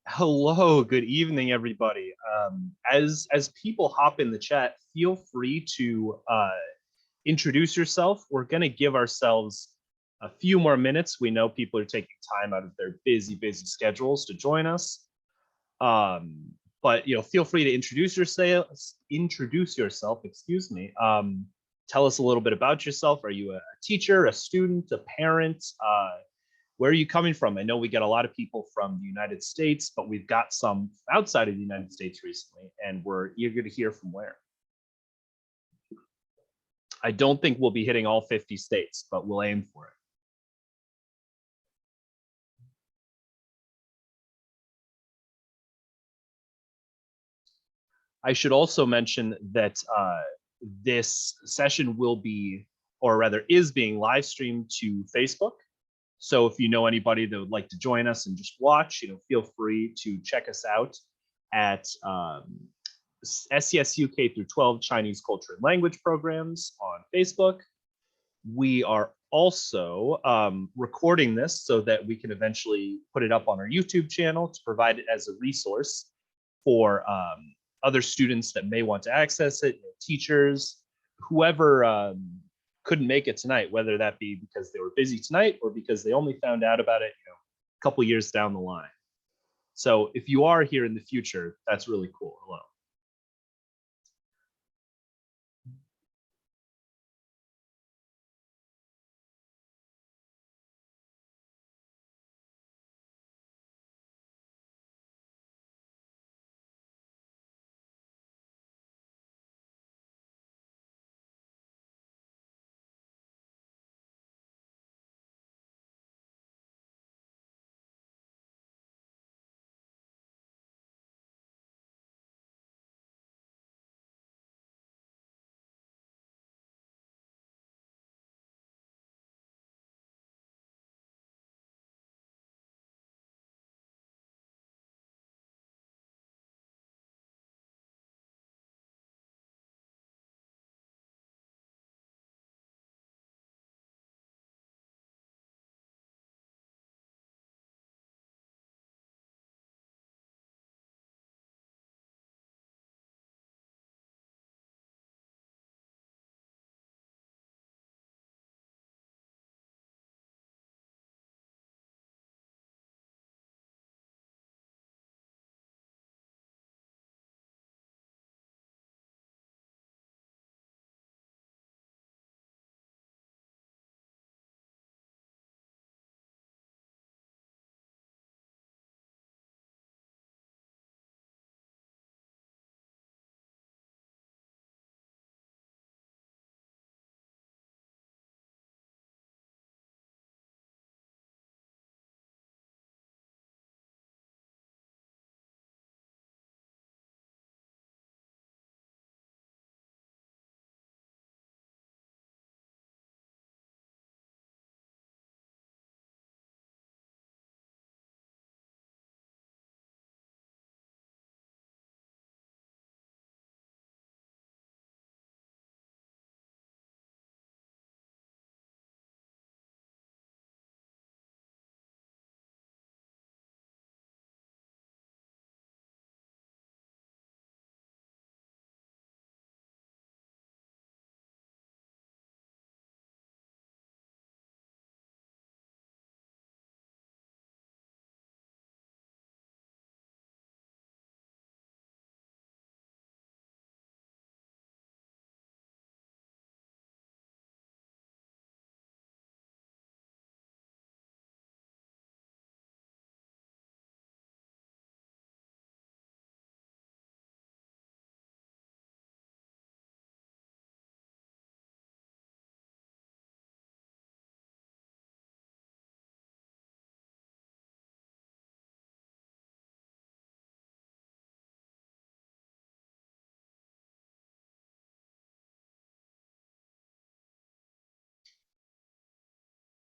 Hello, good evening, everybody. As people hop in the chat, feel free to introduce yourself. We're going to give ourselves a few more minutes. We know people are taking time out of their busy schedules to join us. But feel free to introduce yourself. Excuse me. Tell us a little bit about yourself. Are you a teacher, a student, a parent? Where are you coming from? I know we get a lot of people from the United States, but we've got some outside of the United States recently, and we're eager to hear from where. I don't think we'll be hitting all 50 states, but we'll aim for it. I should also mention that this session will be, or rather is being live streamed to Facebook. So if you know anybody that would like to join us and just watch, feel free to check us out at SCSU K through 12 Chinese Culture and Language Programs on Facebook. We are also recording this so that we can eventually put it up on our YouTube channel to provide it as a resource for other students that may want to access it, teachers, whoever couldn't make it tonight, whether that be because they were busy tonight or because they only found out about it, a couple years down the line. So if you are here in the future, that's really cool. Hello.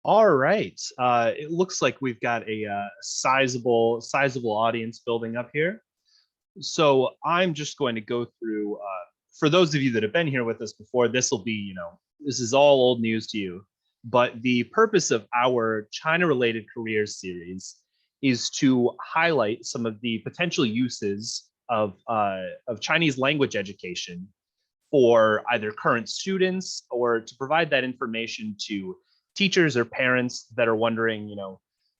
All right. It looks like we've got a sizable audience building up here. So I'm just going to go through. For those of you that have been here with us before, this will be, this is all old news to you. But the purpose of our China-related careers series is to highlight some of the potential uses of Chinese language education for either current students or to provide that information to teachers or parents that are wondering,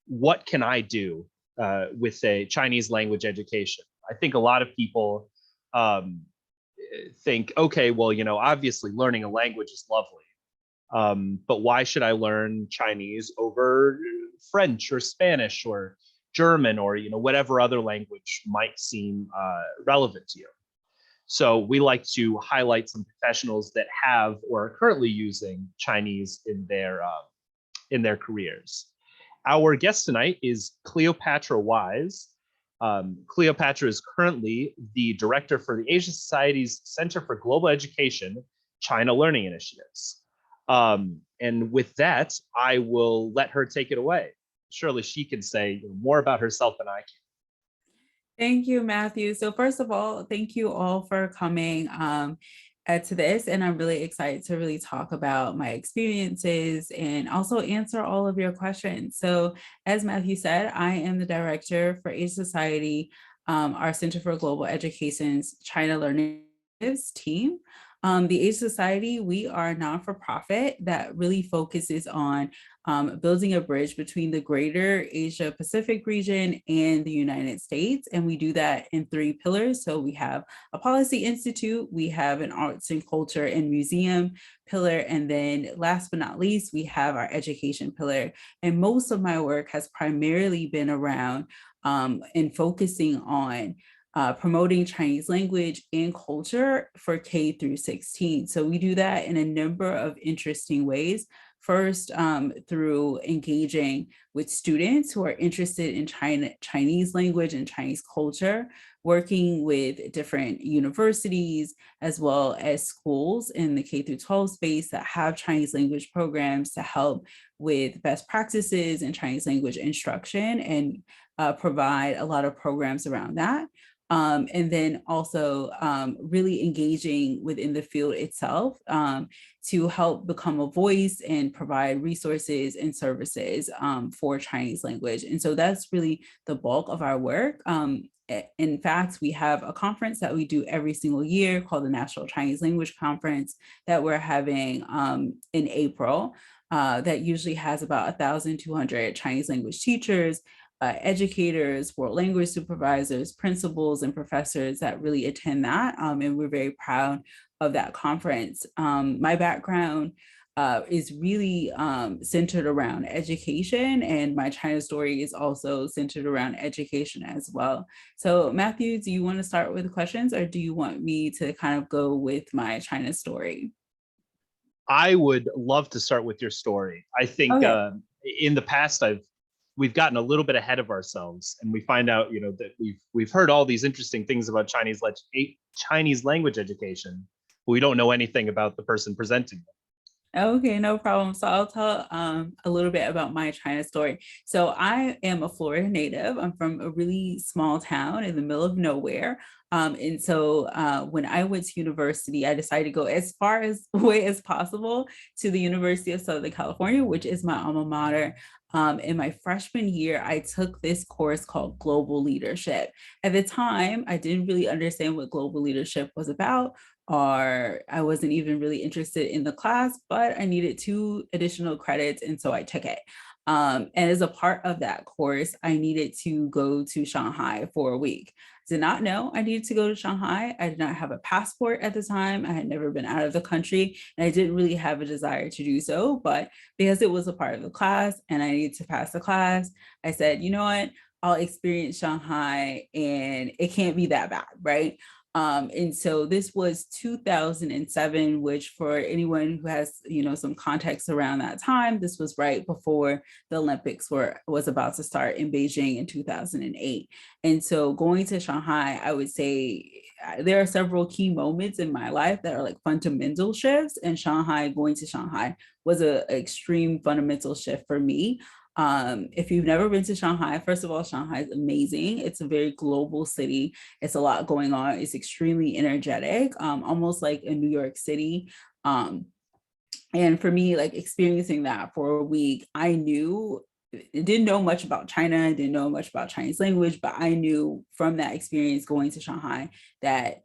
what can I do with a Chinese language education? I think a lot of people um, think, okay, well, obviously learning a language is lovely, but why should I learn Chinese over French or Spanish or German or whatever other language might seem relevant to you? So we like to highlight some professionals that have or are currently using Chinese in their careers. Our guest tonight is Cleopatra Wise. Cleopatra is currently the director for the Asia Society's Center for Global Education China Learning Initiatives. And with that, I will let her take it away. Surely she can say more about herself than I can. Thank you, Matthew. So first of all, thank you all for coming to this. And I'm really excited to really talk about my experiences and also answer all of your questions. So as Matthew said, I am the director for Asia Society, our Center for Global Education's China Learning team. The Asia Society, we are a non-for-profit that really focuses on building a bridge between the greater Asia Pacific region and the United States. And we do that in 3 pillars. So we have a policy institute, we have an arts and culture and museum pillar, and then last but not least, we have our education pillar. And most of my work has primarily been around and focusing on promoting Chinese language and culture for K through 16. So we do that in a number of interesting ways. First, through engaging with students who are interested in Chinese language and Chinese culture, working with different universities, as well as schools in the K through 12 space that have Chinese language programs to help with best practices in Chinese language instruction and provide a lot of programs around that. And then also really engaging within the field itself to help become a voice and provide resources and services for Chinese language. And so that's really the bulk of our work. In fact, we have a conference that we do every single year called the National Chinese Language Conference that we're having in April. That usually has about 1,200 Chinese language teachers, educators, world language supervisors, principals, and professors that really attend that. And we're very proud of that conference. My background is really centered around education, and my China story is also centered around education as well. So Matthew, do you want to start with the questions, or do you want me to kind of go with my China story? I would love to start with your story. I think Okay. in the past we've gotten a little bit ahead of ourselves, and we find out that we've heard all these interesting things about Chinese language education, but we don't know anything about the person presenting them. Okay, no problem. So I'll tell a little bit about my China story. So I am a Florida native. I'm from a really small town in the middle of nowhere. And so when I went to university, I decided to go as far as away as possible to the University of Southern California, which is my alma mater. In my freshman year, I took this course called Global Leadership. At the time, I didn't really understand what global leadership was about, or I wasn't even really interested in the class, but I needed 2 additional credits, and so I took it. And as a part of that course, I needed to go to Shanghai for a week. Did not know I needed to go to Shanghai. I did not have a passport at the time. I had never been out of the country, and I didn't really have a desire to do so. But because it was a part of the class and I needed to pass the class, I said, you know what? I'll experience Shanghai and it can't be that bad, right? And so this was 2007, which for anyone who has, some context around that time, this was right before the Olympics was about to start in Beijing in 2008. And so going to Shanghai, I would say there are several key moments in my life that are like fundamental shifts, and going to Shanghai was an extreme fundamental shift for me. If you've never been to Shanghai, first of all, Shanghai is amazing. It's a very global city. It's a lot going on. It's extremely energetic, almost like a New York City. And for me, like experiencing that for a week, didn't know much about China, didn't know much about Chinese language, but I knew from that experience going to Shanghai that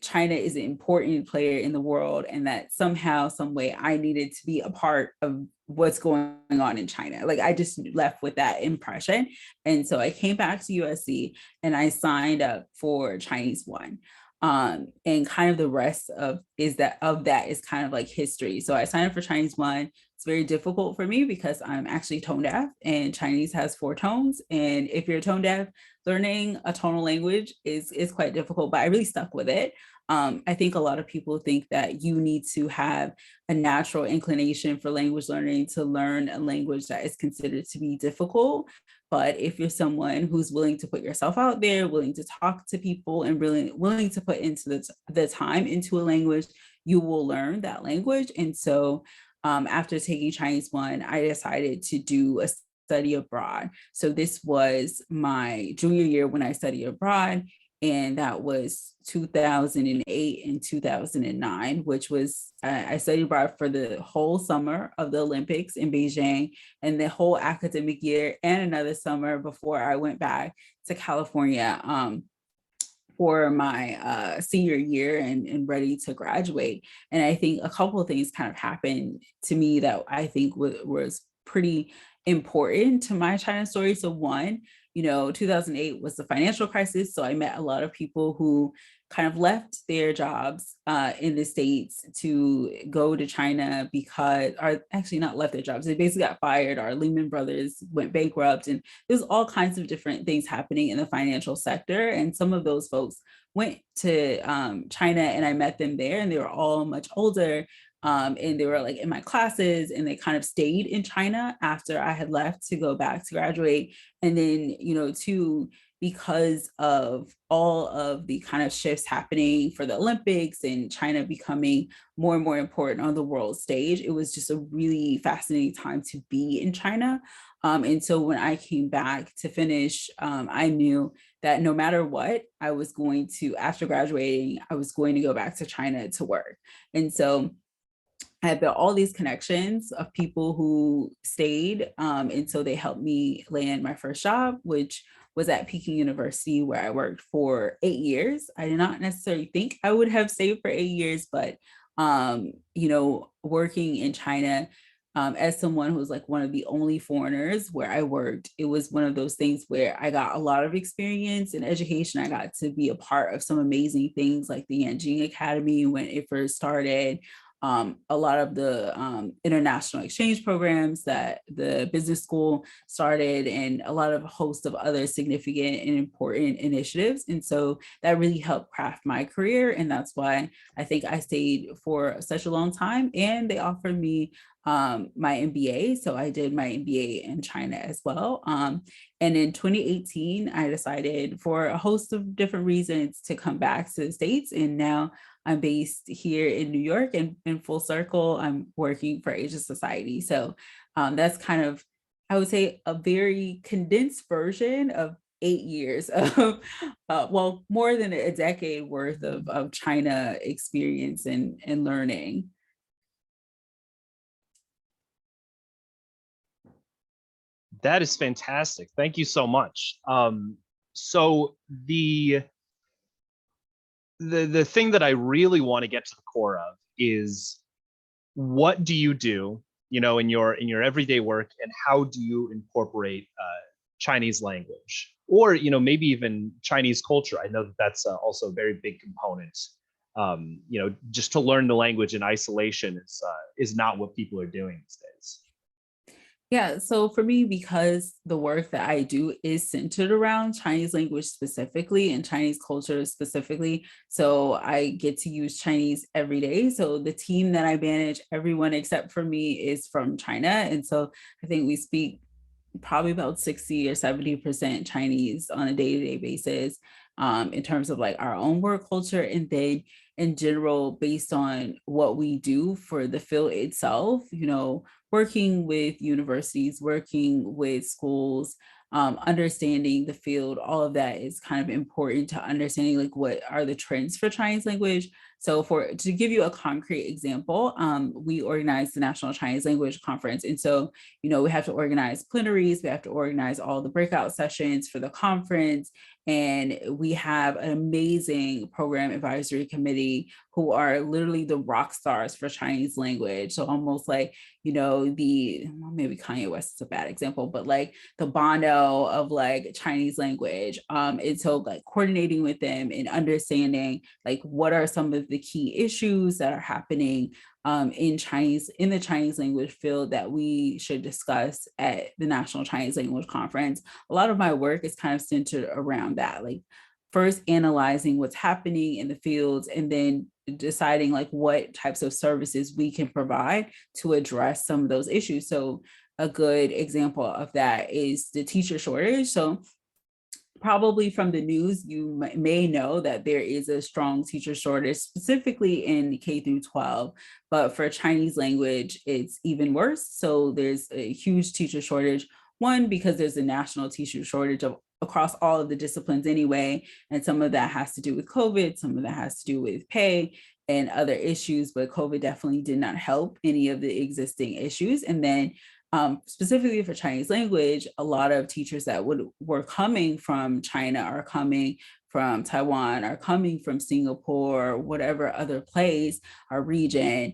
China is an important player in the world, and that somehow, some way, I needed to be a part of what's going on in China. Like I just left with that impression. And so I came back to USC and I signed up for Chinese 1. And kind of the rest of that is kind of like history. So I signed up for Chinese 1. It's very difficult for me because I'm actually tone deaf, and Chinese has 4 tones. And if you're tone deaf, learning a tonal language is quite difficult, but I really stuck with it. I think a lot of people think that you need to have a natural inclination for language learning to learn a language that is considered to be difficult. But if you're someone who's willing to put yourself out there, willing to talk to people, and really willing to put into the time into a language, you will learn that language. And so after taking Chinese 1, I decided to do a study abroad. So this was my junior year when I studied abroad. And that was 2008 and 2009, which was, I studied abroad for the whole summer of the Olympics in Beijing, and the whole academic year, and another summer before I went back to California for my senior year and ready to graduate. And I think a couple of things kind of happened to me that I think was pretty important to my China story. So one, 2008 was the financial crisis. So I met a lot of people who kind of left their jobs in the States to go to China or actually not left their jobs. They basically got fired. Our Lehman Brothers went bankrupt, and there's all kinds of different things happening in the financial sector. And some of those folks went to China, and I met them there, and they were all much older. And they were like in my classes, and they kind of stayed in China after I had left to go back to graduate. And then, two, because of all of the kind of shifts happening for the Olympics and China becoming more and more important on the world stage, it was just a really fascinating time to be in China. And so when I came back to finish, I knew that no matter what, after graduating, I was going to go back to China to work. And so I had built all these connections of people who stayed. And so they helped me land my first job, which was at Peking University, where I worked for 8 years. I did not necessarily think I would have stayed for 8 years, but, working in China as someone who's like one of the only foreigners where I worked, it was one of those things where I got a lot of experience and education. I got to be a part of some amazing things like the Yanjing Academy when it first started. A lot of the international exchange programs that the business school started, and a lot of a host of other significant and important initiatives. And so that really helped craft my career. And that's why I think I stayed for such a long time. And they offered me my MBA. So I did my MBA in China as well. And in 2018, I decided for a host of different reasons to come back to the States. And now I'm based here in New York, and in full circle, I'm working for Asia Society. So that's kind of, I would say, a very condensed version of 8 years of, more than a decade worth of China experience and learning. That is fantastic. Thank you so much. So the thing that I really want to get to the core of is, what do you do, in your everyday work, and how do you incorporate Chinese language, or maybe even Chinese culture? I know that that's also a very big component. Just to learn the language in isolation is not what people are doing these days. Yeah, so for me, because the work that I do is centered around Chinese language specifically and Chinese culture specifically, so I get to use Chinese every day. So the team that I manage, everyone except for me is from China. And so I think we speak probably about 60 or 70% Chinese on a day-to-day basis, in terms of like our own work culture. And then in general, based on what we do for the field itself, working with universities, working with schools, understanding the field, all of that is kind of important to understanding like what are the trends for Chinese language. So to give you a concrete example, we organize the National Chinese Language Conference. And so, we have to organize plenaries, we have to organize all the breakout sessions for the conference. And we have an amazing program advisory committee who are literally the rock stars for Chinese language. So almost like, maybe Kanye West is a bad example, but like the Bono of like Chinese language. And so like coordinating with them and understanding like what are some of the key issues that are happening in the Chinese language field that we should discuss at the National Chinese Language Conference. A lot of my work is kind of centered around that, like first analyzing what's happening in the fields and then deciding like what types of services we can provide to address some of those issues. So a good example of that is the teacher shortage. So probably from the news, you may know that there is a strong teacher shortage, specifically in K through 12, but for Chinese language, it's even worse. So there's a huge teacher shortage. One, because there's a national teacher shortage across all of the disciplines anyway, and some of that has to do with COVID, some of that has to do with pay and other issues, but COVID definitely did not help any of the existing issues. And then specifically for Chinese language, a lot of teachers that were coming from China are coming from Taiwan, are coming from Singapore, whatever other place or region,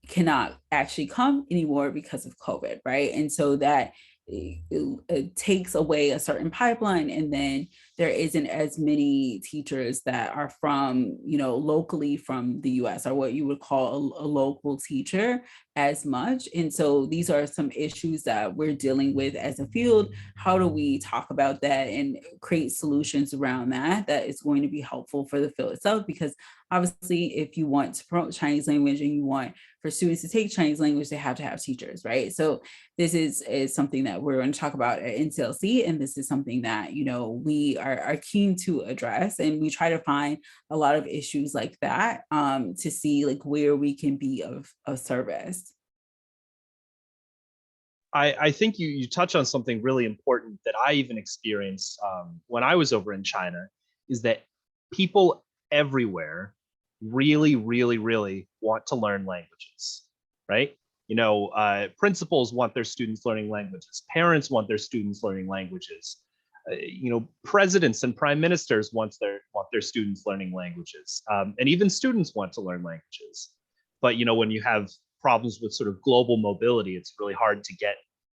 cannot actually come anymore because of COVID, right? And so that it takes away a certain pipeline, and then there isn't as many teachers that are from, locally from the US, or what you would call a local teacher as much. And so these are some issues that we're dealing with as a field. How do we talk about that and create solutions around that that is going to be helpful for the field itself? Because obviously, if you want to promote Chinese language and you want for students to take Chinese language, they have to have teachers, right? So this is something that we're going to talk about at NCLC, and this is something that we are keen to address, and we try to find a lot of issues like that to see like where we can be of service. I think you touch on something really important that I even experienced when I was over in China, is that people everywhere really, really, really want to learn languages, right? Principals want their students learning languages. Parents want their students learning languages. Presidents and prime ministers want their students learning languages, and even students want to learn languages. But when you have problems with sort of global mobility, it's really hard to get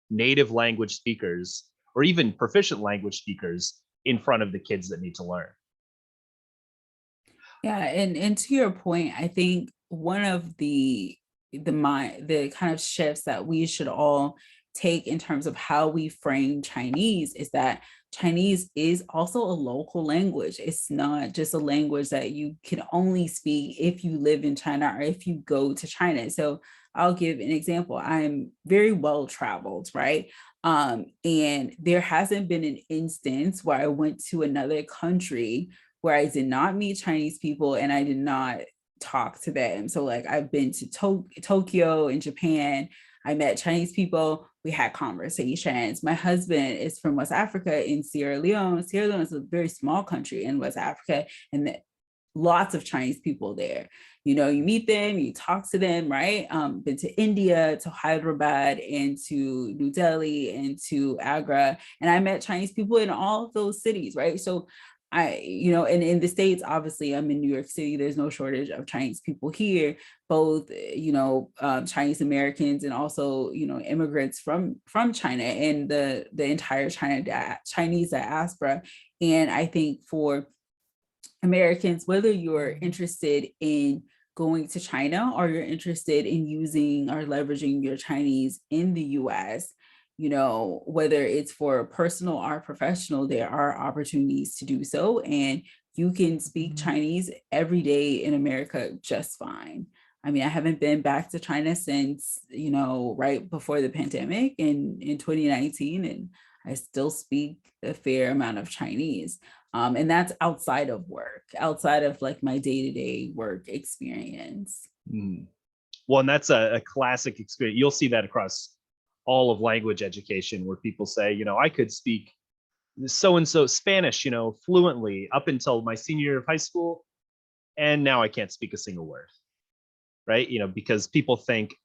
native language speakers or even proficient language speakers in front of the kids that need to learn. Yeah, and to your point, I think one of the kind of shifts that we should all take in terms of how we frame Chinese is that Chinese is also a local language. It's not just a language that you can only speak if you live in China or if you go to China. So I'll give an example. I'm very well traveled, right? And there hasn't been an instance where I went to another country where I did not meet Chinese people and I did not talk to them. So like I've been to Tokyo in Japan. I met Chinese people. We had conversations. My husband is from West Africa in Sierra Leone. Sierra Leone is a very small country in West Africa, and lots of Chinese people there. You meet them, you talk to them, right? Been to India, to Hyderabad, and to New Delhi, and to Agra. And I met Chinese people in all of those cities, right? So and in the States, obviously, I'm in New York City. There's no shortage of Chinese people here, both, Chinese Americans and also, immigrants from China and the entire Chinese diaspora. And I think for Americans, whether you're interested in going to China, or you're interested in using or leveraging your Chinese in the US, whether it's for personal or professional, there are opportunities to do so. And you can speak Chinese every day in America just fine. I mean, I haven't been back to China since, right before the pandemic in 2019, and I still speak a fair amount of Chinese. And that's outside of work, outside of like my day-to-day work experience. Well, and that's a classic experience. You'll see that across all of language education, where people say, I could speak so-and-so Spanish, fluently up until my senior year of high school, and now I can't speak a single word, right? Because people think,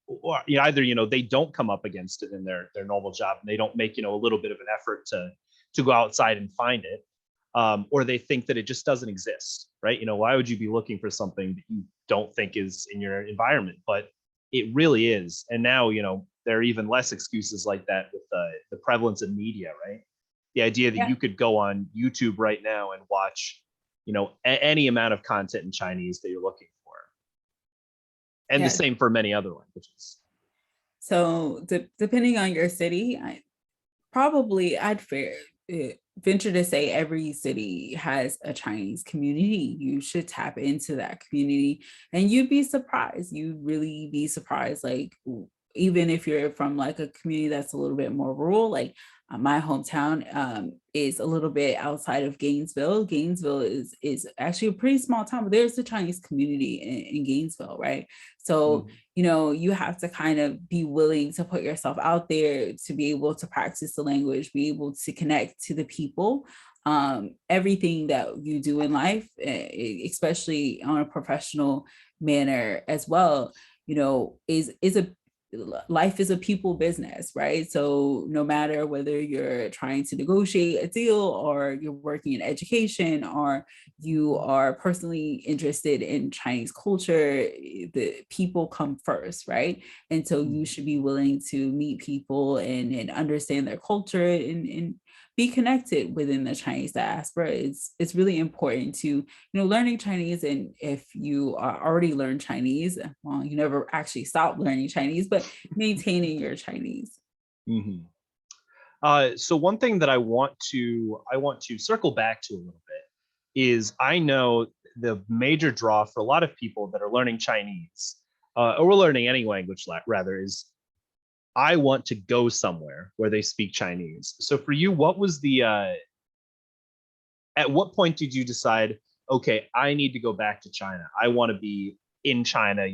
or either they don't come up against it in their normal job, and they don't make a little bit of an effort to go outside and find it, or they think that it just doesn't exist, right? Why would you be looking for something that you don't think is in your environment? But it really is. And now there are even less excuses like that with the prevalence of media, right? The idea that you could go on YouTube right now and watch any amount of content in Chinese that you're looking for, and the same for many other languages. So depending on your city, I'd venture to say every city has a Chinese community. You should tap into that community, and you'd be surprised. You'd really be surprised. Like, even if you're from like a community that's a little bit more rural, like my hometown is a little bit outside of Gainesville. Gainesville is actually a pretty small town, but there's a Chinese community in Gainesville, right? So, you have to kind of be willing to put yourself out there to be able to practice the language, be able to connect to the people. Everything that you do in life, especially on a professional manner as well, life is a people business, right? So no matter whether you're trying to negotiate a deal, or you're working in education, or you are personally interested in Chinese culture, the people come first, right? And so you should be willing to meet people and understand their culture and be connected within the Chinese diaspora. It's really important to, learning Chinese. And if you are already learned Chinese, well, you never actually stop learning Chinese, but maintaining your Chinese. So one thing that I want to circle back to a little bit is, I know the major draw for a lot of people that are learning Chinese, or learning any language rather, is I want to go somewhere where they speak Chinese. So for you, what was at what point did you decide, okay, I need to go back to China. I want to be in China,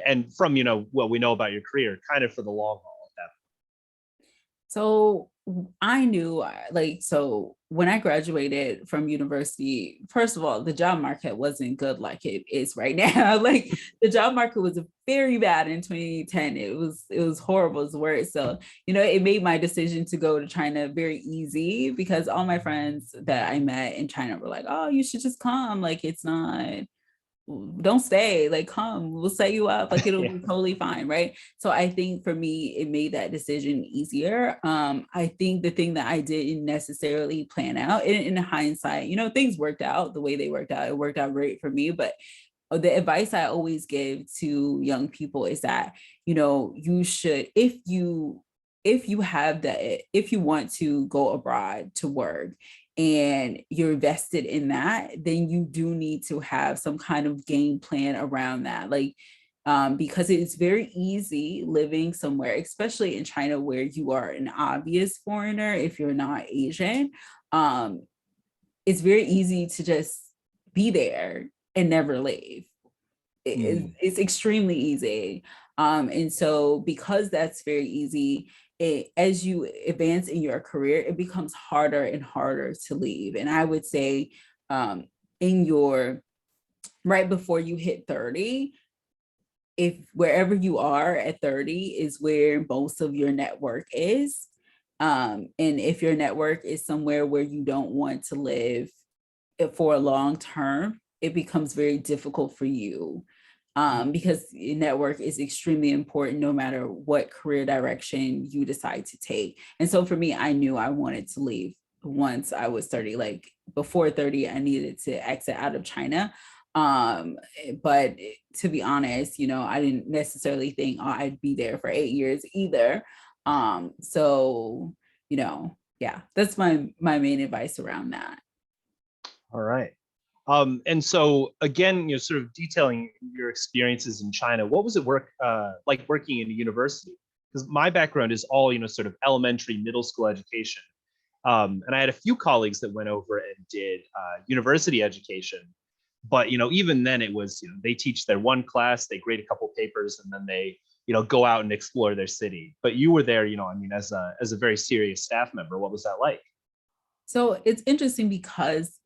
and from, what we know about your career, kind of for the long haul at that point. So I knew, so when I graduated from university, first of all, the job market wasn't good like it is right now. Like, the job market was very bad in 2010. It was horrible as worse. So, it made my decision to go to China very easy, because all my friends that I met in China were like, oh, you should just come. Like, don't stay, like, come, we'll set you up, like, it'll be totally fine, right? So I think for me, it made that decision easier. I think the thing that I didn't necessarily plan out, in hindsight, things worked out the way they worked out. It worked out great for me, but the advice I always give to young people is that, you should, if you want to go abroad to work, and you're vested in that, then you do need to have some kind of game plan around that. Like, because it's very easy living somewhere, especially in China, where you are an obvious foreigner if you're not Asian. It's very easy to just be there and never leave. It's extremely easy. And so because that's very easy, as you advance in your career, it becomes harder and harder to leave. And I would say right before you hit 30, if wherever you are at 30 is where most of your network is. And if your network is somewhere where you don't want to live for a long term, it becomes very difficult for you. Because network is extremely important no matter what career direction you decide to take. And so for me, I knew I wanted to leave once I was 30. Like, before 30, I needed to exit out of China. But to be honest, I didn't necessarily think, oh, I'd be there for 8 years either. So, yeah, that's my main advice around that. All right. And so again, sort of detailing your experiences in China, what was it like working in a university? Because my background is all, sort of elementary, middle school education. And I had a few colleagues that went over and did university education. But, even then it was, they teach their one class, they grade a couple papers, and then they, go out and explore their city. But you were there, I mean, as a very serious staff member. What was that like? So it's interesting because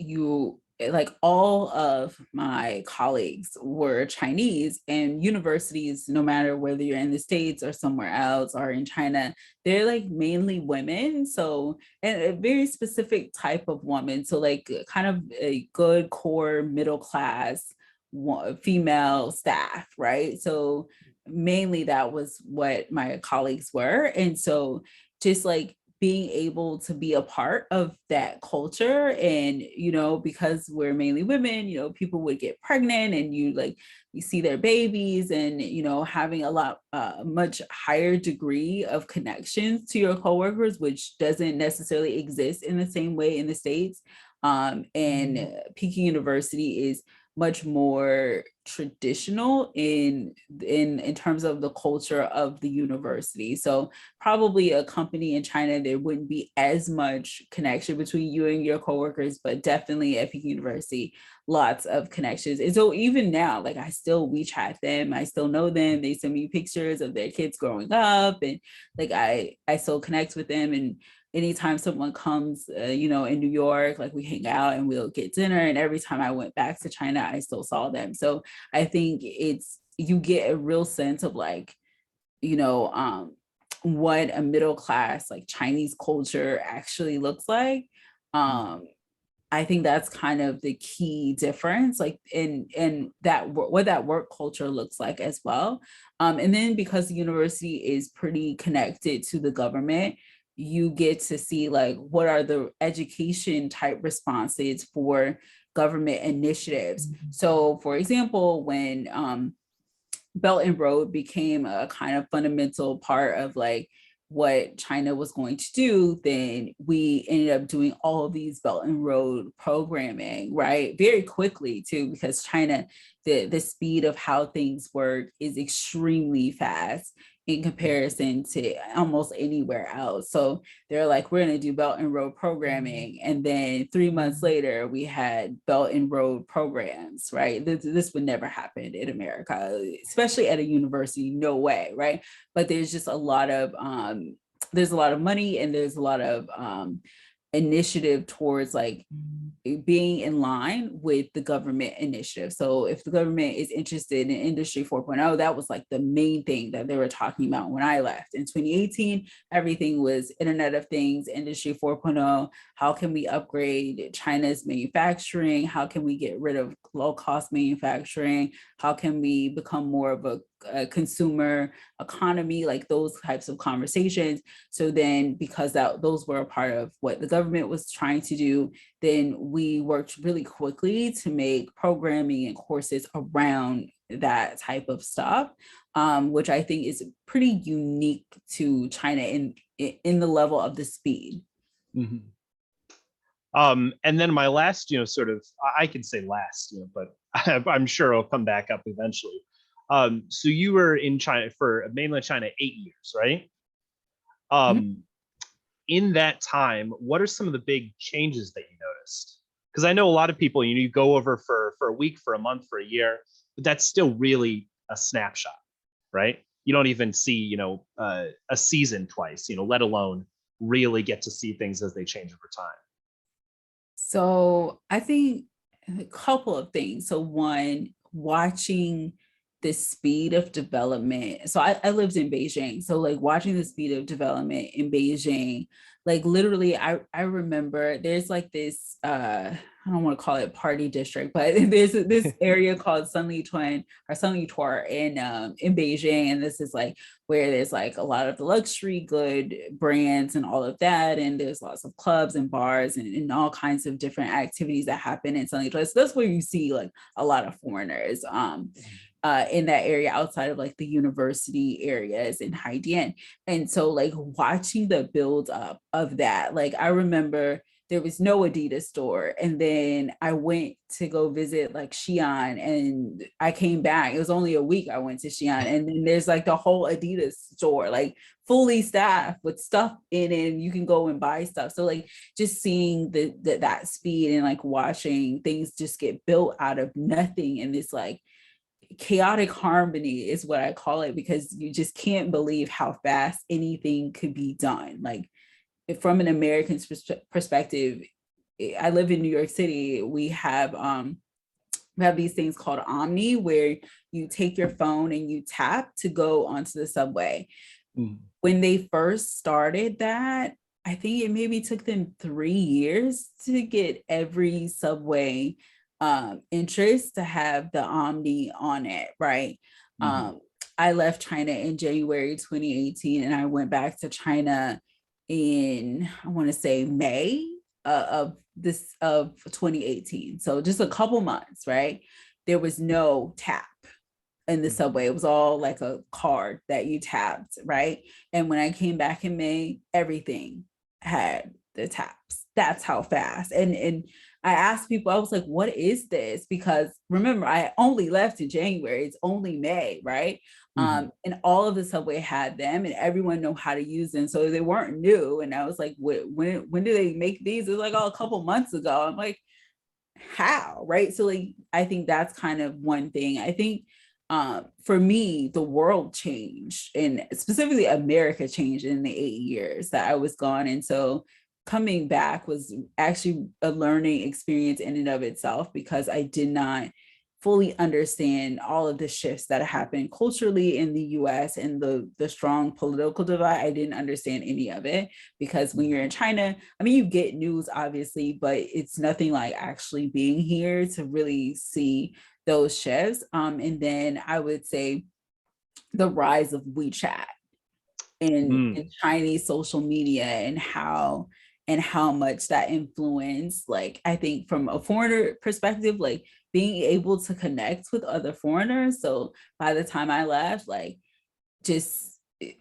like all of my colleagues were Chinese, and universities, no matter whether you're in the States or somewhere else or in China, they're like mainly women. So, and a very specific type of woman. So like kind of a good core middle class female staff, right? So mainly that was what my colleagues were. And so just like being able to be a part of that culture, and because we're mainly women, people would get pregnant, and you see their babies, and having a lot much higher degree of connections to your coworkers, which doesn't necessarily exist in the same way in the States. And Peking University is much more traditional in terms of the culture of the university. So probably a company in China, there wouldn't be as much connection between you and your coworkers, but definitely at Peking University, lots of connections. And so even now, like I still WeChat them, I still know them. They send me pictures of their kids growing up, and like I still connect with them. And anytime someone comes, in New York, like we hang out and we'll get dinner. And every time I went back to China, I still saw them. So I think you get a real sense of like, what a middle class like Chinese culture actually looks like. I think that's kind of the key difference, like in that what that work culture looks like as well. And then because the university is pretty connected to the government, you get to see like what are the education type responses for government initiatives. So, for example, when Belt and Road became a kind of fundamental part of like what China was going to do, then we ended up doing all of these Belt and Road programming, right? Very quickly too, because China, the speed of how things work is extremely fast in comparison to almost anywhere else. So they're like, we're going to do Belt and Road programming. And then 3 months later, we had Belt and Road programs, right? This would never happen in America, especially at a university, no way, right? But there's just a lot of, there's a lot of money, and there's a lot of initiative towards like being in line with the government initiative. So if the government is interested in Industry 4.0, that was like the main thing that they were talking about when I left. In 2018, everything was Internet of Things, Industry 4.0. How can we upgrade China's manufacturing? How can we get rid of low-cost manufacturing? How can we become more of a consumer economy, like those types of conversations. So then because those were a part of what the government was trying to do, then we worked really quickly to make programming and courses around that type of stuff, which I think is pretty unique to China in the level of the speed. Mm-hmm. And then my last, sort of, I can say last, but I'm sure it'll come back up eventually. So you were in China for mainland China 8 years, right? In that time, what are some of the big changes that you noticed? Because I know a lot of people, you go over for a week, for a month, for a year, but that's still really a snapshot, right? You don't even see, a season twice, let alone really get to see things as they change over time. So I think a couple of things. So one, watching the speed of development. So I lived in Beijing. So like watching the speed of development in Beijing, like literally I remember there's like this I don't want to call it party district, but there's this area called Sunlituan or Sunlitua in Beijing. And this is like where there's like a lot of the luxury good brands and all of that. And there's lots of clubs and bars and all kinds of different activities that happen in Sunlitua. So that's where you see like a lot of foreigners. In that area outside of like the university areas in Haidian. And so like watching the build up of that, like I remember there was no Adidas store. And then I went to go visit like Xi'an and I came back. It was only a week I went to Xi'an. And then there's like the whole Adidas store, like fully staffed with stuff in it and you can go and buy stuff. So like just seeing that speed and like watching things just get built out of nothing and this like chaotic harmony is what I call it, because you just can't believe how fast anything could be done. Like from an American perspective, I live in New York City. We have these things called Omni, where you take your phone and you tap to go onto the subway. When they first started that, I think it maybe took them 3 years to get every subway interest to have the Omni on it, right? I left China in January 2018 and I went back to China in, I want to say May of 2018. So just a couple months, right? There was no tap in the subway. It was all like a card that you tapped, right? And when I came back in May, everything had the taps. That's how fast. And I asked people, I was like, what is this? Because remember, I only left in January. It's only May, right? And all of the subway had them and everyone know how to use them. So they weren't new. And I was like, when do they make these? It was like, oh, a couple months ago. I'm like, how, right? So like, I think that's kind of one thing. I think for me, the world changed and specifically America changed in the 8 years that I was gone. And so coming back was actually a learning experience in and of itself, because I did not fully understand all of the shifts that happened culturally in the US and the strong political divide. I didn't understand any of it, because when you're in China, I mean, you get news obviously, but it's nothing like actually being here to really see those shifts. And then I would say the rise of WeChat and Chinese social media and how much that influence, like I think from a foreigner perspective, like being able to connect with other foreigners. So by the time I left, like just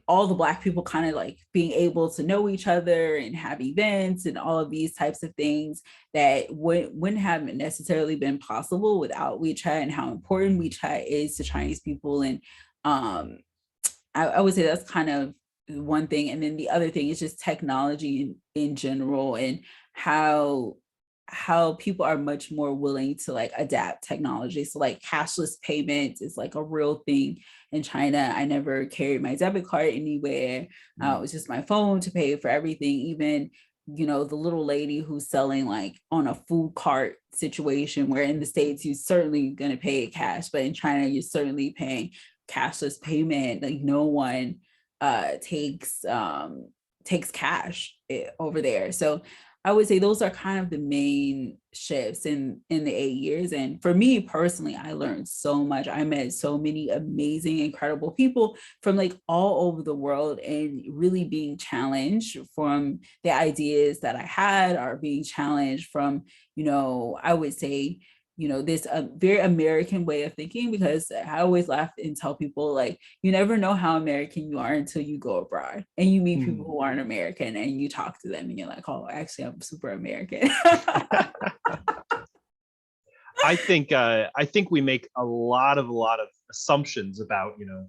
all the Black people kind of like being able to know each other and have events and all of these types of things that wouldn't have necessarily been possible without WeChat, and how important WeChat is to Chinese people. And I would say that's kind of one thing. And then the other thing is just technology in general, and how people are much more willing to like adapt technology. So like cashless payments is like a real thing in China. I never carried my debit card anywhere. It was just my phone to pay for everything. Even, you know, the little lady who's selling like on a food cart situation, where in the States, you're certainly going to pay cash, but in China, you're certainly paying cashless payment. Like no one takes cash over there. So I would say those are kind of the main shifts in the 8 years. And for me personally, I learned so much. I met so many amazing, incredible people from like all over the world, and really being challenged from the ideas that I had, are being challenged from, you know, I would say, you know, this very American way of thinking, because I always laugh and tell people, like, you never know how American you are until you go abroad and you meet people who aren't American and you talk to them and you're like, oh, actually, I'm super American. I think we make a lot of assumptions about, you know,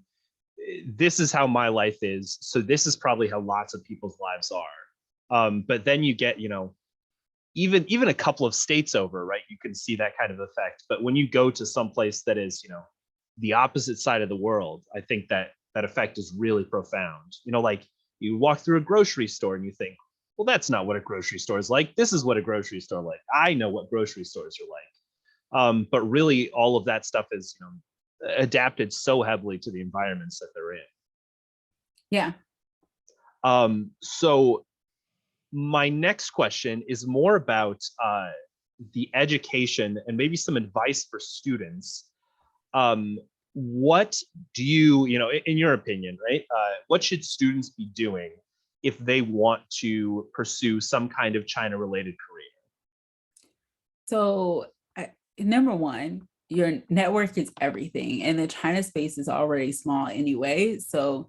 this is how my life is, so this is probably how lots of people's lives are. But then you get, you know, even a couple of states over, right, you can see that kind of effect. But when you go to some place that is, you know, the opposite side of the world, I think that effect is really profound. You know, like you walk through a grocery store and you think, well, that's not what a grocery store is like. This is what a grocery store like. I know what grocery stores are like. But really, all of that stuff is, you know, adapted so heavily to the environments that they're in. Yeah. So my next question is more about the education and maybe some advice for students. What do in your opinion, right? What should students be doing if they want to pursue some kind of China-related career? So, number one, your network is everything, and the China space is already small anyway. So,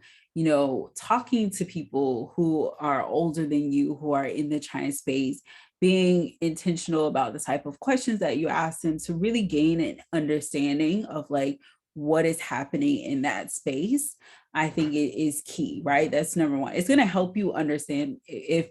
talking to people who are older than you, who are in the China space, being intentional about the type of questions that you ask them to really gain an understanding of like what is happening in that space, I think it is key, right? That's number one. It's going to help you understand if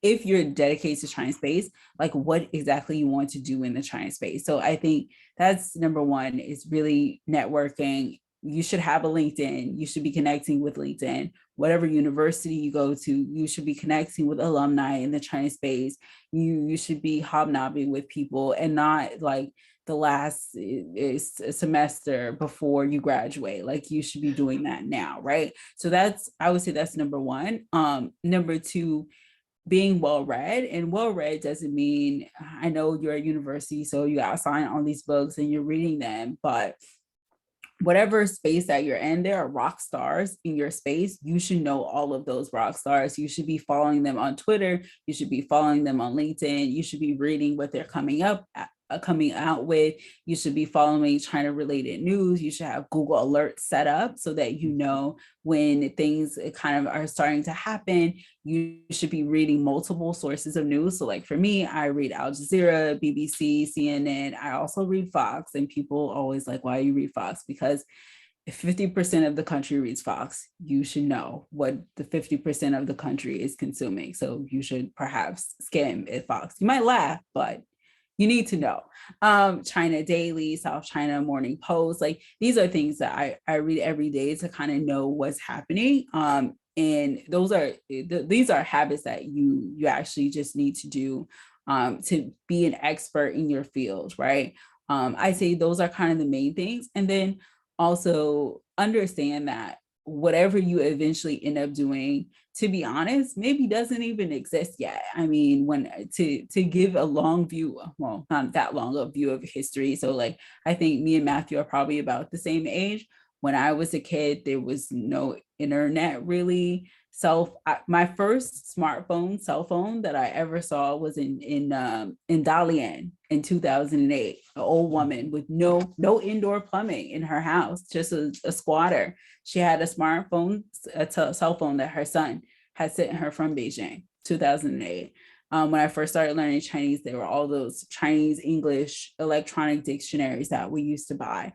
you're dedicated to China space, like what exactly you want to do in the China space. So I think that's number one, is really networking. You should have a LinkedIn. You should be connecting with LinkedIn. Whatever university you go to, you should be connecting with alumni in the China space. You should be hobnobbing with people and not like the last semester before you graduate. Like you should be doing that now, right? So I would say that's number one. Number two, being well-read, and well-read doesn't mean, I know you're at university, so you got to sign on these books and you're reading them, but whatever space that you're in, there are rock stars in your space. You should know all of those rock stars. You should be following them on Twitter. You should be following them on LinkedIn. You should be reading what they're coming out with. You should be following China related news. You should have Google alerts set up so that you know when things kind of are starting to happen. You should be reading multiple sources of news. So like for me, I read Al Jazeera, BBC, CNN. I also read Fox, and people always like, why you read Fox? Because if 50% of the country reads Fox, you should know what the 50% of the country is consuming. So you should perhaps skim at Fox. You might laugh, but you need to know. China Daily, South China Morning Post, like these are things that I read every day to kind of know what's happening. And these are habits that you actually just need to do to be an expert in your field, right? I say those are kind of the main things. And then also understand that whatever you eventually end up doing, to be honest, maybe doesn't even exist yet. I mean, to give a long view, well, not that long a view of history. So like, I think me and Matthew are probably about the same age. When I was a kid, there was no internet really. My first smartphone, cell phone that I ever saw was in Dalian in 2008. An old woman with no indoor plumbing in her house, just a squatter. She had a smartphone, cell phone that her son had sent her from Beijing, 2008. When I first started learning Chinese, there were all those Chinese English electronic dictionaries that we used to buy.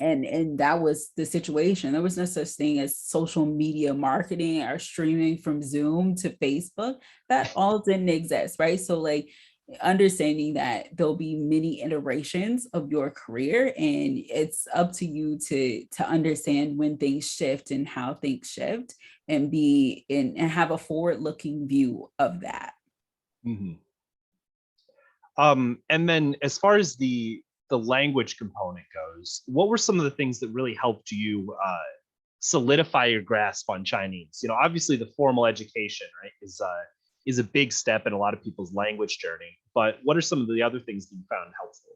And that was the situation. There was no such thing as social media marketing or streaming from Zoom to Facebook. That all didn't exist, right? So like understanding that there'll be many iterations of your career, and it's up to you to understand when things shift and how things shift, and and have a forward-looking view of that. Mm-hmm. And then as far as the language component goes, what were some of the things that really helped you solidify your grasp on Chinese? Obviously the formal education, right, is a big step in a lot of people's language journey. But what are some of the other things that you found helpful?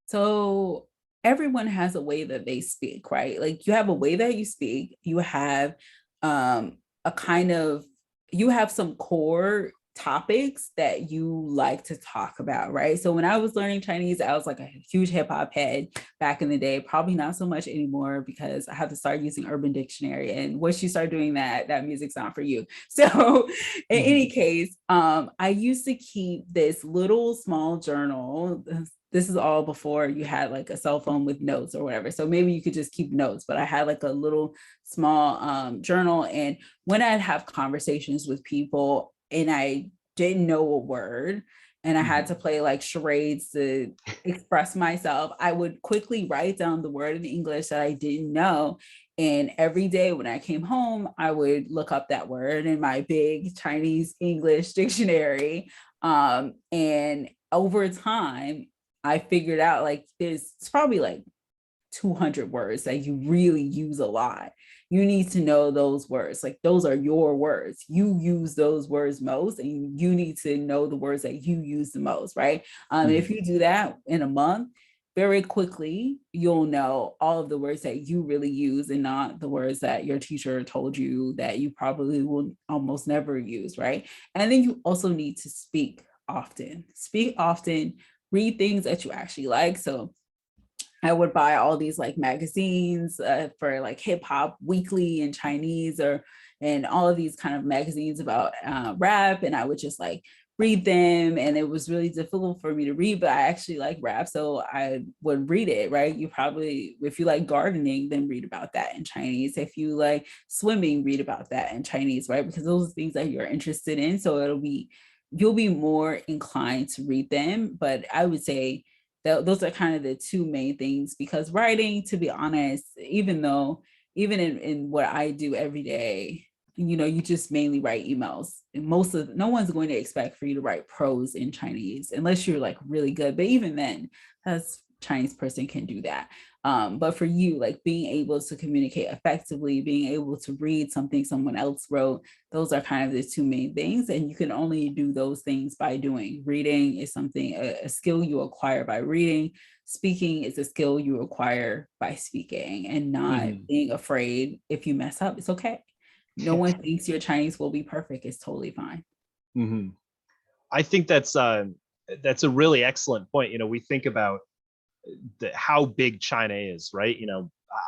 So everyone has a way that they speak, right? Like you have a way that you speak. You have a kind of, you have some core topics that you like to talk about, right? So when I was learning Chinese, I was like a huge hip hop head back in the day, probably not so much anymore because I had to start using Urban Dictionary. And once you start doing that, that music's not for you. So in any case, I used to keep this little small journal. This is all before you had like a cell phone with notes or whatever. So maybe you could just keep notes, but I had like a little small journal. And when I'd have conversations with people and I didn't know a word and I had to play like charades to express myself, I would quickly write down the word in English that I didn't know. And every day when I came home, I would look up that word in my big Chinese English dictionary. And over time, I figured out like it's probably like 200 words that you really use a lot. You need to know those words. Like those are your words. You use those words most, and you need to know the words that you use the most, right? If you do that in a month, very quickly, you'll know all of the words that you really use and not the words that your teacher told you that you probably will almost never use, right? And then you also need to speak often. Speak often, read things that you actually like. So I would buy all these like magazines for like hip hop weekly in Chinese and all of these kind of magazines about rap. And I would just like read them. And it was really difficult for me to read, but I actually like rap. So I would read it, right? You probably, if you like gardening, then read about that in Chinese. If you like swimming, read about that in Chinese, right? Because those are things that you're interested in. So you'll be more inclined to read them. But I would say, those are kind of the two main things, because writing, to be honest, even in what I do every day, you just mainly write emails. And no one's going to expect for you to write prose in Chinese unless you're like really good. But even then, that's Chinese person can do that. But for you, like being able to communicate effectively, being able to read something someone else wrote, those are kind of the two main things. And you can only do those things by doing. Reading is something, a skill you acquire by reading. Speaking is a skill you acquire by speaking, and not being afraid if you mess up. It's okay. No one thinks your Chinese will be perfect. It's totally fine. I think that's a really excellent point. We think about how big China is, right?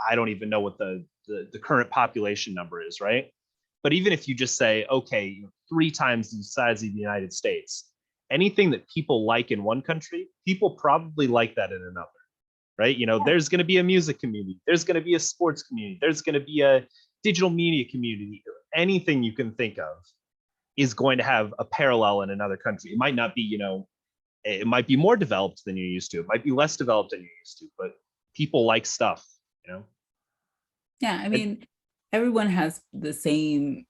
I don't even know what the current population number is, right? But even if you just say, okay, 3 times the size of the United States, anything that people like in one country, people probably like that in another, right? There's going to be a music community, there's going to be a sports community, there's going to be a digital media community. Anything you can think of is going to have a parallel in another country. It might not be, it might be more developed than you're used to. It might be less developed than you're used to, but people like stuff, Yeah, I mean, everyone has the same.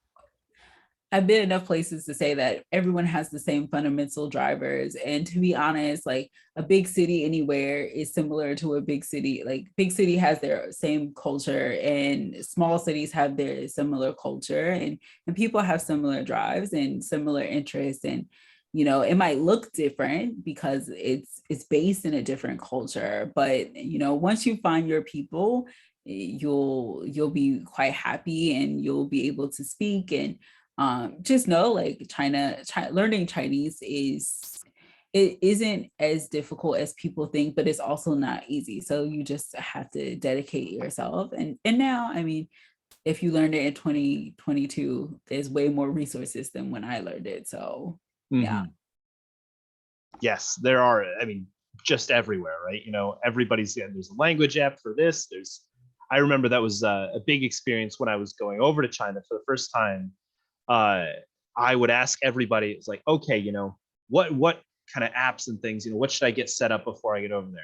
I've been enough places to say that everyone has the same fundamental drivers. And to be honest, like a big city anywhere is similar to a big city. Like big city has their same culture, and small cities have their similar culture, and people have similar drives and similar interests. And it might look different because it's based in a different culture. But once you find your people, you'll be quite happy, and you'll be able to speak. And just know, like learning Chinese it isn't as difficult as people think, but it's also not easy. So you just have to dedicate yourself. And now, I mean, if you learned it in 2022, there's way more resources than when I learned it. So yeah. Yes, there are. I mean, just everywhere, right? Everybody's there's a language app for this. I remember that was a big experience when I was going over to China for the first time. I would ask everybody, it's like, okay, what kind of apps and things, what should I get set up before I get over there?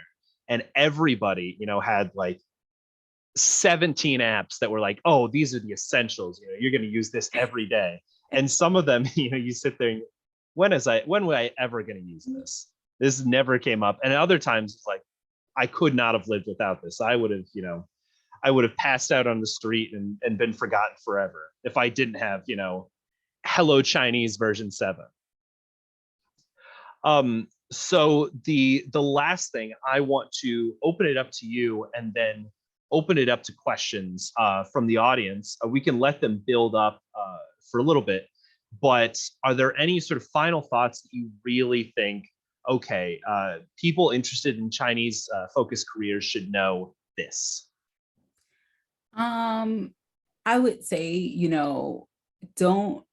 And everybody, had like 17 apps that were like, oh, these are the essentials. You're going to use this every day. And some of them, you sit there and when was I ever going to use this? This never came up. And other times it's like, I could not have lived without this. I would have passed out on the street and been forgotten forever if I didn't have, Hello Chinese version 7. So the last thing, I want to open it up to you and then open it up to questions from the audience. We can let them build up for a little bit, but are there any sort of final thoughts that you really think, okay, people interested in Chinese focused careers should know this? I would say, don't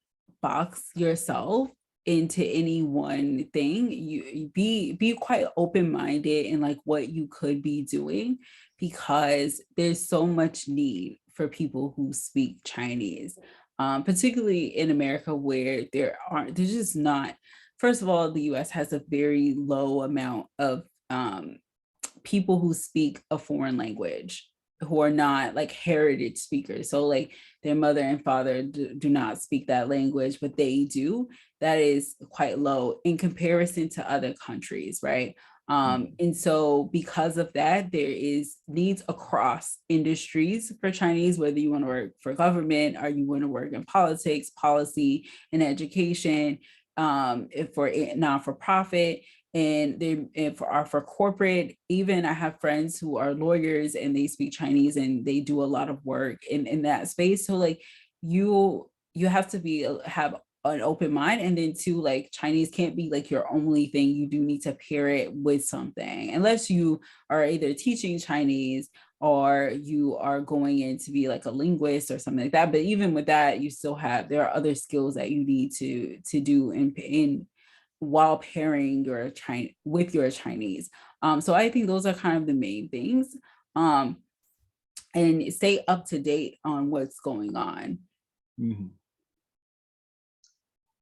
box yourself into any one thing. You be quite open-minded in like what you could be doing, because there's so much need for people who speak Chinese, particularly in America, where there's just not. First of all, the US has a very low amount of people who speak a foreign language, who are not like heritage speakers. So like their mother and father do not speak that language, but they do. That is quite low in comparison to other countries, right? And so because of that, there is needs across industries for Chinese, whether you want to work for government or you want to work in politics, policy, and education, for non-for-profit, and for corporate. Even I have friends who are lawyers and they speak Chinese and they do a lot of work in that space. So like you have to have an open mind, and then too, like Chinese can't be like your only thing. You do need to pair it with something, unless you are either teaching Chinese or you are going in to be like a linguist or something like that. But even with that, there are other skills that you need to do in while pairing your Chinese with your Chinese. So I think those are kind of the main things. And stay up to date on what's going on. Mm-hmm.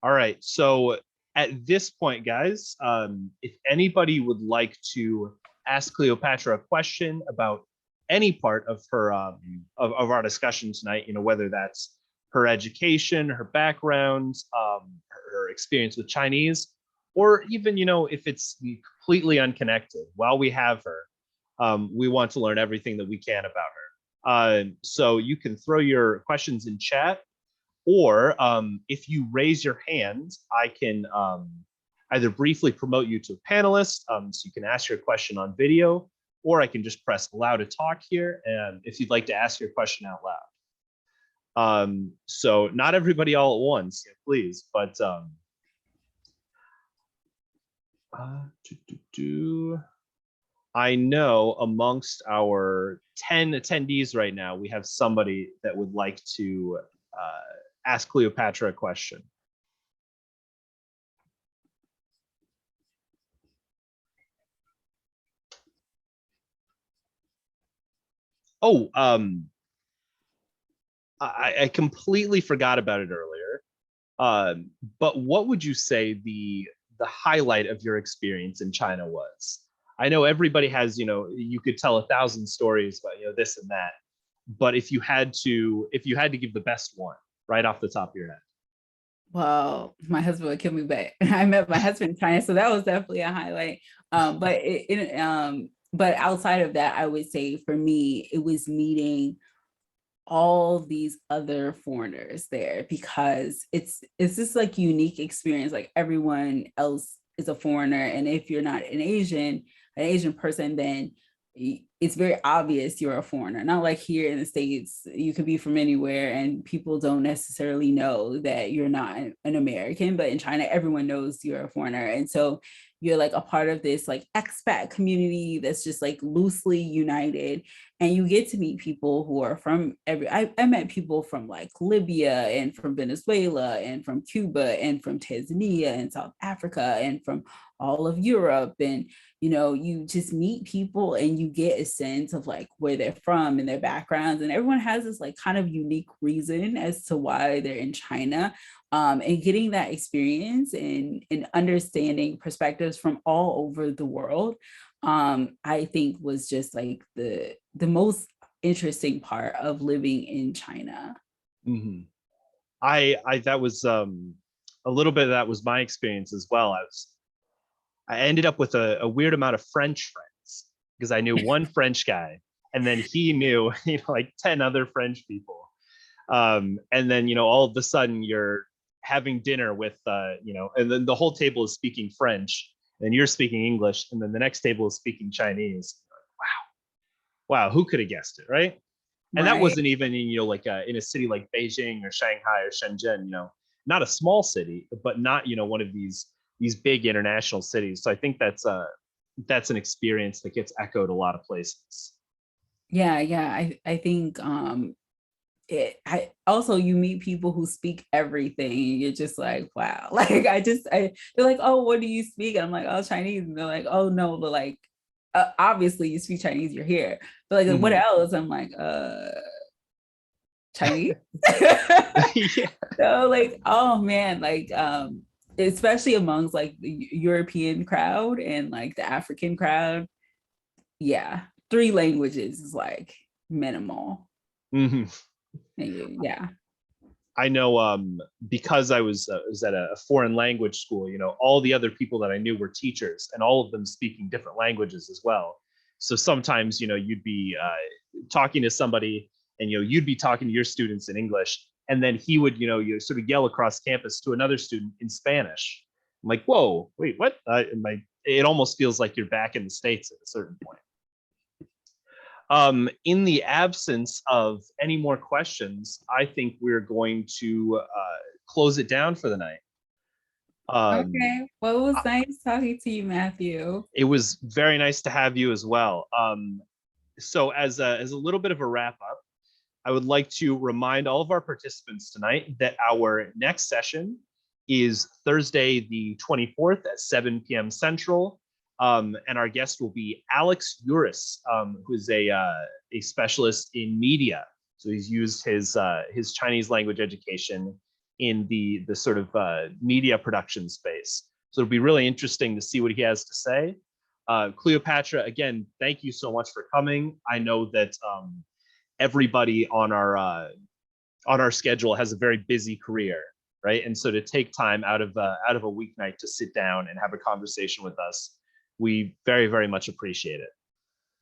All right. So at this point, guys, if anybody would like to ask Cleopatra a question about any part of her of our discussion tonight, whether that's her education, her background, her experience with Chinese, or even if it's completely unconnected, while we have her, we want to learn everything that we can about her. So you can throw your questions in chat. Or if you raise your hand, I can either briefly promote you to a panelist, so you can ask your question on video, or I can just press allow to talk here, and if you'd like to ask your question out loud. So not everybody all at once, please, but I know amongst our 10 attendees right now, we have somebody that would like to ask Cleopatra a question. Oh, I completely forgot about it earlier. But what would you say the highlight of your experience in China was? I know everybody has, you could tell 1,000 stories about, this and that. But if you had to give the best one right off the top of your head. Well, my husband would kill me, but I met my husband in China, so that was definitely a highlight. But outside of that, I would say for me, it was meeting all these other foreigners there, because it's this like unique experience. Like everyone else is a foreigner, and if you're not an Asian person, then it's very obvious you're a foreigner. Not like here in the States, you could be from anywhere and people don't necessarily know that you're not an American, but in China, everyone knows you're a foreigner. And so you're like a part of this like expat community that's just like loosely united. And you get to meet people who are from I met people from like Libya and from Venezuela and from Cuba and from Tanzania and South Africa and from all of Europe. And you just meet people and you get a sense of like where they're from and their backgrounds, and everyone has this like kind of unique reason as to why they're in China. And getting that experience and understanding perspectives from all over the world, I think was just like the most interesting part of living in China. Mm-hmm. I that was a little bit of that was my experience as well. I ended up with a weird amount of French friends, because I knew one French guy, and then he knew like 10 other French people. And then all of a sudden you're having dinner with and then the whole table is speaking French, and you're speaking English, and then the next table is speaking Chinese. Wow, who could have guessed it, right? And that wasn't even in like in a city like Beijing or Shanghai or Shenzhen, not a small city, but not one of these big international cities. So I think that's an experience that gets echoed a lot of places. Yeah, I think I also, you meet people who speak everything. You're just like, wow. Like they're like, oh, what do you speak? And I'm like, oh, Chinese. And they're like, oh no, but like obviously you speak Chinese, you're here. But like, what else? I'm like, Chinese. Yeah. So like, oh man, like especially amongst like the European crowd and like the African crowd, yeah, 3 languages is like minimal. Mm-hmm. Yeah. I know because I was at a foreign language school, all the other people that I knew were teachers and all of them speaking different languages as well. So sometimes, you'd be talking to somebody and, you'd be talking to your students in English. And then he would, you sort of yell across campus to another student in Spanish. I'm like, whoa, wait, what? It almost feels like you're back in the States at a certain point. In the absence of any more questions, I think we're going to close it down for the night. Okay. Well, it was nice talking to you, Matthew. It was very nice to have you as well. So as a little bit of a wrap up, I would like to remind all of our participants tonight that our next session is Thursday, the 24th at 7 p.m. Central. And our guest will be Alex Uris, who is a specialist in media. So he's used his Chinese language education in the sort of media production space. So it'll be really interesting to see what he has to say. Cleopatra, again, thank you so much for coming. I know that everybody on our schedule has a very busy career, right? And so to take time out of a weeknight to sit down and have a conversation with us, we very, very much appreciate it.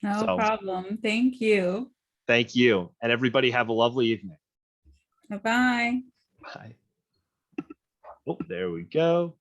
No So problem. Thank you. thank you. And everybody have a lovely evening. Bye-bye. Bye. Oh, there we go.